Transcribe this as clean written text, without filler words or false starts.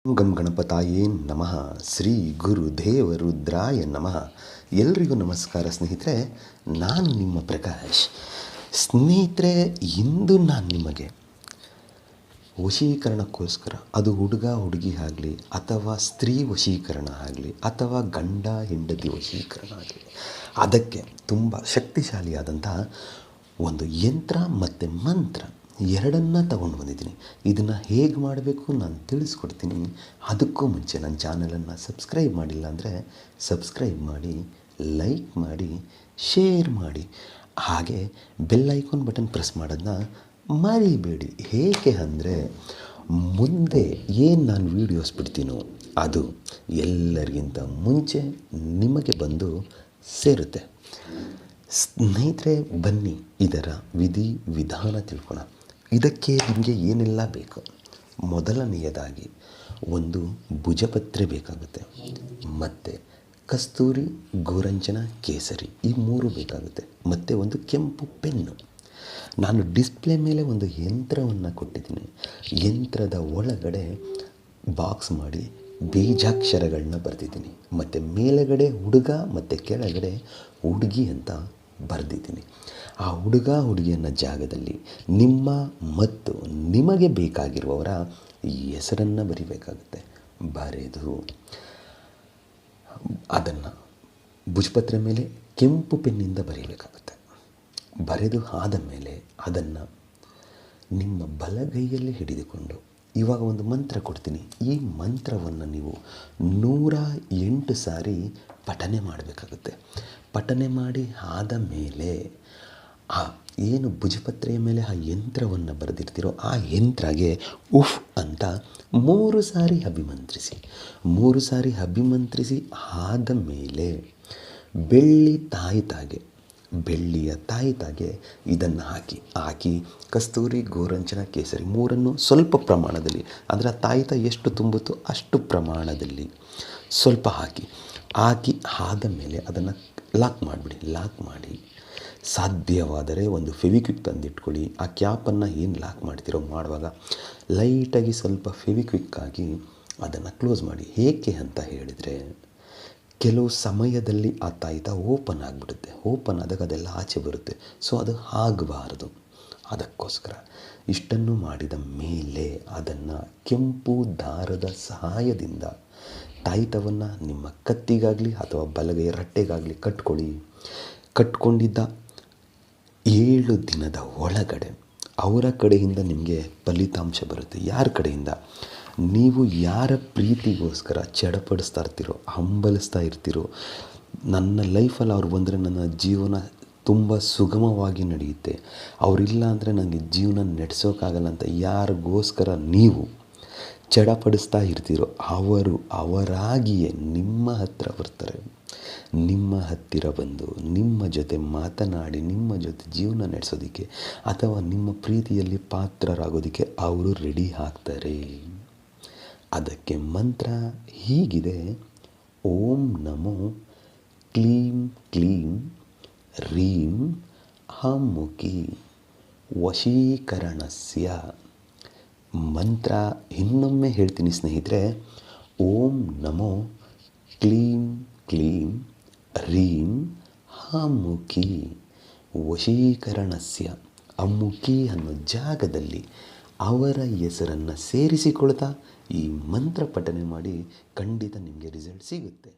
ಗಂ ಗಣಪತಾಯೇ ನಮಃ. ಶ್ರೀ ಗುರುದೇವ ರುದ್ರಾಯ ನಮಃ. ಎಲ್ರಿಗೂ ನಮಸ್ಕಾರ ಸ್ನೇಹಿತರೆ. ನಾನು ನಿಮ್ಮ ಪ್ರಕಾಶ್. ಸ್ನೇಹಿತರೆ, ಇಂದು ನಾನು ನಿಮಗೆ ವಶೀಕರಣಕ್ಕೋಸ್ಕರ, ಅದು ಹುಡುಗ ಹುಡುಗಿ ಆಗಲಿ ಅಥವಾ ಸ್ತ್ರೀ ವಶೀಕರಣ ಆಗಲಿ ಅಥವಾ ಗಂಡ ಹೆಂಡತಿ ವಶೀಕರಣ ಆಗಲಿ, ಅದಕ್ಕೆ ತುಂಬ ಶಕ್ತಿಶಾಲಿಯಾದಂತಹ ಒಂದು ಯಂತ್ರ ಮತ್ತು ಮಂತ್ರ ಎರಡನ್ನು ತಗೊಂಡು ಬಂದಿದ್ದೀನಿ. ಇದನ್ನು ಹೇಗೆ ಮಾಡಬೇಕು ನಾನು ತಿಳಿಸ್ಕೊಡ್ತೀನಿ. ಅದಕ್ಕೂ ಮುಂಚೆ ನನ್ನ ಚಾನಲನ್ನು ಸಬ್ಸ್ಕ್ರೈಬ್ ಮಾಡಿಲ್ಲ ಅಂದರೆ ಸಬ್ಸ್ಕ್ರೈಬ್ ಮಾಡಿ, ಲೈಕ್ ಮಾಡಿ, ಶೇರ್ ಮಾಡಿ, ಹಾಗೆ ಬೆಲ್ ಐಕಾನ್ ಬಟನ್ ಪ್ರೆಸ್ ಮಾಡೋದನ್ನ ಮರಿಬೇಡಿ. ಏಕೆ ಅಂದರೆ ಮುಂದೆ ಏನು ನಾನು ವೀಡಿಯೋಸ್ ಬಿಡ್ತೀನೋ ಅದು ಎಲ್ಲರಿಗಿಂತ ಮುಂಚೆ ನಿಮಗೆ ಬಂದು ಸೇರುತ್ತೆ. ಸ್ನೇಹಿತರೆ, ಬನ್ನಿ ಇದರ ವಿಧಿ ವಿಧಾನ ತಿಳ್ಕೊಳ್ಳೋಣ. ಇದಕ್ಕೆ ನಿಮಗೆ ಏನೆಲ್ಲ ಬೇಕು? ಮೊದಲನೆಯದಾಗಿ ಒಂದು ಭುಜಪತ್ರೆ ಬೇಕಾಗುತ್ತೆ, ಮತ್ತು ಕಸ್ತೂರಿ, ಗೋರಂಚನ, ಕೇಸರಿ, ಈ ಮೂರು ಬೇಕಾಗುತ್ತೆ, ಮತ್ತು ಒಂದು ಕೆಂಪು ಪೆನ್ನು. ನಾನು ಡಿಸ್ಪ್ಲೇ ಮೇಲೆ ಒಂದು ಯಂತ್ರವನ್ನು ಕೊಟ್ಟಿದ್ದೀನಿ. ಯಂತ್ರದ ಒಳಗಡೆ ಬಾಕ್ಸ್ ಮಾಡಿ ಬೀಜಾಕ್ಷರಗಳನ್ನ ಬರೆದಿದ್ದೀನಿ, ಮತ್ತು ಮೇಲುಗಡೆ ಹುಡುಗ ಮತ್ತು ಕೆಳಗಡೆ ಹುಡುಗಿ ಅಂತ ಬರೆದಿದ್ದೀನಿ. ಆ ಹುಡುಗ ಹುಡುಗಿಯನ್ನ ಜಾಗದಲ್ಲಿ ನಿಮ್ಮ ಮತ್ತು ನಿಮಗೆ ಬೇಕಾಗಿರುವವರ ಹೆಸರನ್ನು ಬರಿಬೇಕಾಗುತ್ತೆ. ಬರೆದು ಅದನ್ನು ಭುಜಪತ್ರೆ ಮೇಲೆ ಕೆಂಪು ಪೆನ್ನಿಂದ ಬರೀಬೇಕಾಗುತ್ತೆ. ಬರೆದು ಆದ ಮೇಲೆ ಅದನ್ನು ನಿಮ್ಮ ಬಲಗೈಯಲ್ಲಿ ಹಿಡಿದುಕೊಂಡು, ಇವಾಗ ಒಂದು ಮಂತ್ರ ಕೊಡ್ತೀನಿ. ಈ ಮಂತ್ರವನ್ನು ನೀವು 108 ಸಾರಿ ಪಠನೆ ಮಾಡಬೇಕಾಗುತ್ತೆ. ಪಠನೆ ಮಾಡಿ ಆದ ಮೇಲೆ ಆ ಏನು ಭುಜಪತ್ರೆಯ ಮೇಲೆ ಆ ಯಂತ್ರವನ್ನು ಬರೆದಿರ್ತೀರೋ ಆ ಯಂತ್ರಗೆ ಉಫ್ ಅಂತ 3 ಸಾರಿ ಅಭಿಮಂತ್ರಿಸಿ. 3 ಸಾರಿ ಅಭಿಮಂತ್ರಿಸಿ ಆದ ಮೇಲೆ ಬೆಳ್ಳಿಯ ತಾಯಿತಾಗೆ ಇದನ್ನು ಹಾಕಿ ಕಸ್ತೂರಿ, ಗೋರಂಚನ, ಕೇಸರಿ ಮೂರನ್ನು ಸ್ವಲ್ಪ ಪ್ರಮಾಣದಲ್ಲಿ, ಅಂದರೆ ಆ ತಾಯಿತ ಎಷ್ಟು ತುಂಬುತ್ತೋ ಅಷ್ಟು ಪ್ರಮಾಣದಲ್ಲಿ ಸ್ವಲ್ಪ ಹಾಕಿ ಆದ ಮೇಲೆ ಅದನ್ನು ಲಾಕ್ ಮಾಡಿಬಿಡಿ. ಲಾಕ್ ಮಾಡಿ ಸಾಧ್ಯವಾದರೆ ಒಂದು ಫೆವಿಕ್ವಿಕ್ ತಂದಿಟ್ಕೊಳ್ಳಿ. ಆ ಕ್ಯಾಪನ್ನು ಏನು ಲಾಕ್ ಮಾಡ್ತಿರೋ ಮಾಡುವಾಗ ಲೈಟಾಗಿ ಸ್ವಲ್ಪ ಫೆವಿಕ್ವಿಕ್ ಆಗಿ ಅದನ್ನು ಕ್ಲೋಸ್ ಮಾಡಿ. ಏಕೆ ಅಂತ ಹೇಳಿದರೆ, ಕೆಲವು ಸಮಯದಲ್ಲಿ ಆ ತಾಯಿತ ಓಪನ್ ಆಗಿಬಿಡುತ್ತೆ. ಓಪನ್ ಆದಾಗ ಅದೆಲ್ಲ ಆಚೆ ಬರುತ್ತೆ. ಸೊ ಅದು ಆಗಬಾರದು. ಅದಕ್ಕೋಸ್ಕರ ಇಷ್ಟನ್ನು ಮಾಡಿದ ಮೇಲೆ ಅದನ್ನು ಕೆಂಪು ದಾರದ ಸಹಾಯದಿಂದ ತಾಯಿತವನ್ನು ನಿಮ್ಮ ಕತ್ತಿಗಾಗಲಿ ಅಥವಾ ಬಲಗೈಯ ರಟ್ಟೆಗಾಗಲಿ ಕಟ್ಕೊಳ್ಳಿ. ಕಟ್ಕೊಂಡಿದ್ದ 7 ದಿನದ ಒಳಗಡೆ ಅವರ ಕಡೆಯಿಂದ ನಿಮಗೆ ಫಲಿತಾಂಶ ಬರುತ್ತೆ. ಯಾರ ಕಡೆಯಿಂದ? ನೀವು ಯಾರ ಪ್ರೀತಿಗೋಸ್ಕರ ಚಡಪಡಿಸ್ತಾ ಇರ್ತೀರೋ, ಹಂಬಲಿಸ್ತಾ ಇರ್ತೀರೋ, ನನ್ನ ಲೈಫಲ್ಲಿ ಅವ್ರು ಬಂದರೆ ನನ್ನ ಜೀವನ ತುಂಬ ಸುಗಮವಾಗಿ ನಡೆಯುತ್ತೆ, ಅವರಿಲ್ಲ ಅಂದರೆ ನನಗೆ ಜೀವನ ನಡೆಸೋಕ್ಕಾಗಲ್ಲ ಅಂತ ಯಾರಿಗೋಸ್ಕರ ನೀವು ಚಡಪಡಿಸ್ತಾ ಇರ್ತೀರೋ ಅವರಾಗಿಯೇ ನಿಮ್ಮ ಹತ್ತಿರ ಬರ್ತಾರೆ. ನಿಮ್ಮ ಹತ್ತಿರ ಬಂದು ನಿಮ್ಮ ಜೊತೆ ಮಾತನಾಡಿ ನಿಮ್ಮ ಜೊತೆ ಜೀವನ ನಡೆಸೋದಕ್ಕೆ ಅಥವಾ ನಿಮ್ಮ ಪ್ರೀತಿಯಲ್ಲಿ ಪಾತ್ರರಾಗೋದಕ್ಕೆ ಅವರು ರೆಡಿ ಆಗ್ತಾರೆ. ಅದಕ್ಕೆ ಮಂತ್ರ ಹೀಗಿದೆ: ಓಂ ನಮೋ ಕ್ಲೀಂ ಕ್ಲೀಂ ರೀಂ ಹಮುಖಿ ವಶೀಕರಣಸ್ಯ. ಮಂತ್ರ ಇನ್ನೊಮ್ಮೆ ಹೇಳ್ತೀನಿ ಸ್ನೇಹಿತರೆ. ಓಂ ನಮೋ ಕ್ಲೀಂ ಕ್ಲೀಂ ರೀಂ ಹಮುಖಿ ವಶೀಕರಣಸ್ಯ. ಅಮುಖಿ ಅನ್ನೋ ಜಾಗದಲ್ಲಿ ಅವರ ಹೆಸರನ್ನು ಸೇರಿಸಿಕೊಳ್ತಾ ಈ ಮಂತ್ರ ಪಠನೆ ಮಾಡಿ, ಖಂಡಿತ ನಿಮಗೆ ರಿಸಲ್ಟ್ ಸಿಗುತ್ತೆ.